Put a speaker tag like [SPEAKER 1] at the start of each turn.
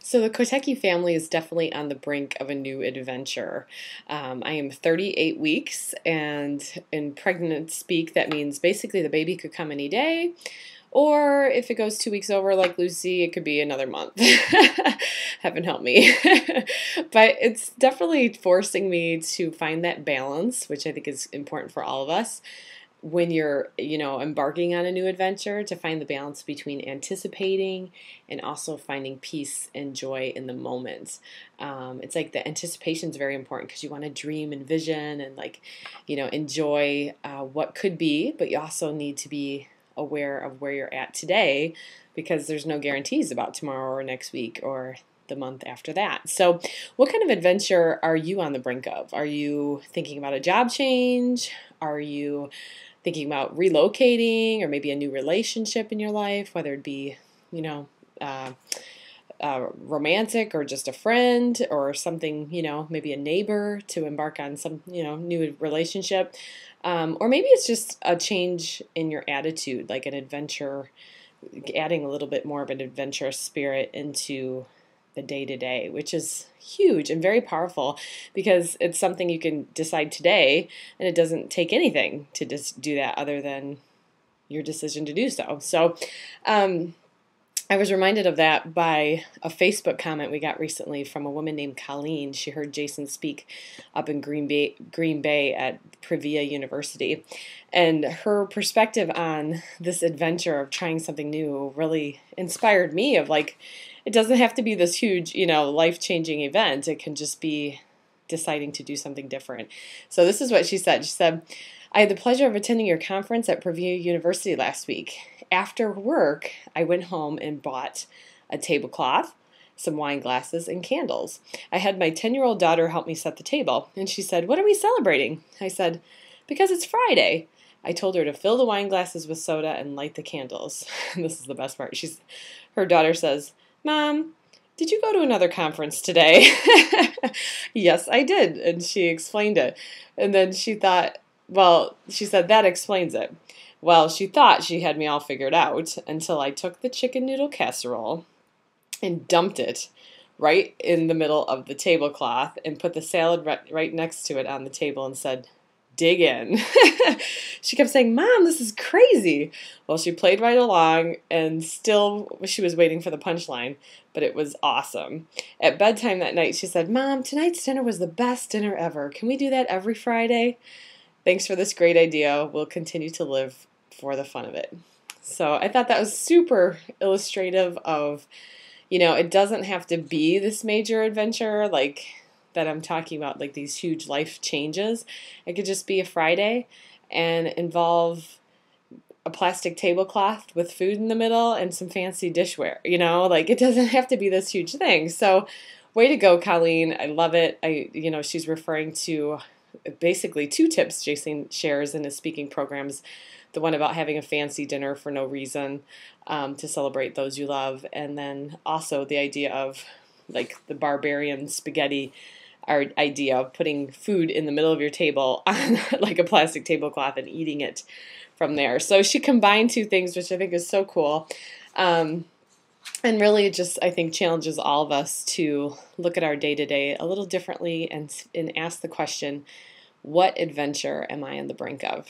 [SPEAKER 1] So the Kotecki family is definitely on the brink of a new adventure. I am 38 weeks, and in pregnant speak, that means basically the baby could come any day, or if it goes 2 weeks over, like Lucy, it could be another month. Heaven help me. But it's definitely forcing me to find that balance, which I think is important for all of us when you're, embarking on a new adventure, to find the balance between anticipating and also finding peace and joy in the moment. It's like the anticipation is very important because you want to dream and vision and enjoy what could be, but you also need to be aware of where you're at today because there's no guarantees about tomorrow or next week or the month after that. So what kind of adventure are you on the brink of? Are you thinking about a job change? Are you thinking about relocating or maybe a new relationship in your life, whether it be, uh, romantic or just a friend or something, maybe a neighbor to embark on some, new relationship. Or maybe it's just a change in your attitude, like an adventure, adding a little bit more of an adventurous spirit into the day-to-day, which is huge and very powerful because it's something you can decide today, and it doesn't take anything to just do that other than your decision to do so. So I was reminded of that by a Facebook comment we got recently from a woman named Colleen. She heard Jason speak up in Green Bay at Privia University. And her perspective on this adventure of trying something new really inspired me of it doesn't have to be this huge, life-changing event. It can just be deciding to do something different. So this is what she said. She said, I had the pleasure of attending your conference at Privia University last week. After work, I went home and bought a tablecloth, some wine glasses, and candles. I had my 10-year-old daughter help me set the table, and she said, what are we celebrating? I said, because it's Friday. I told her to fill the wine glasses with soda and light the candles. And this is the best part. Her daughter says, Mom, did you go to another conference today? Yes, I did. And she explained it. And then she thought, she said, that explains it. Well, she thought she had me all figured out until I took the chicken noodle casserole and dumped it right in the middle of the tablecloth and put the salad right next to it on the table and said, dig in. She kept saying, Mom, this is crazy. Well, she played right along and still she was waiting for the punchline, but it was awesome. At bedtime that night, she said, Mom, tonight's dinner was the best dinner ever. Can we do that every Friday? Thanks for this great idea. We'll continue to live for the fun of it. So I thought that was super illustrative of, it doesn't have to be this major adventure that I'm talking about, like these huge life changes. It could just be a Friday and involve a plastic tablecloth with food in the middle and some fancy dishware, it doesn't have to be this huge thing. So way to go, Colleen. I love it. She's referring to basically two tips Jason shares in his speaking programs. The one about having a fancy dinner for no reason to celebrate those you love. And then also the idea of the barbarian spaghetti idea of putting food in the middle of your table on a plastic tablecloth and eating it from there. So she combined two things, which I think is so cool. And really just, I think, challenges all of us to look at our day-to-day a little differently and ask the question, what adventure am I on the brink of?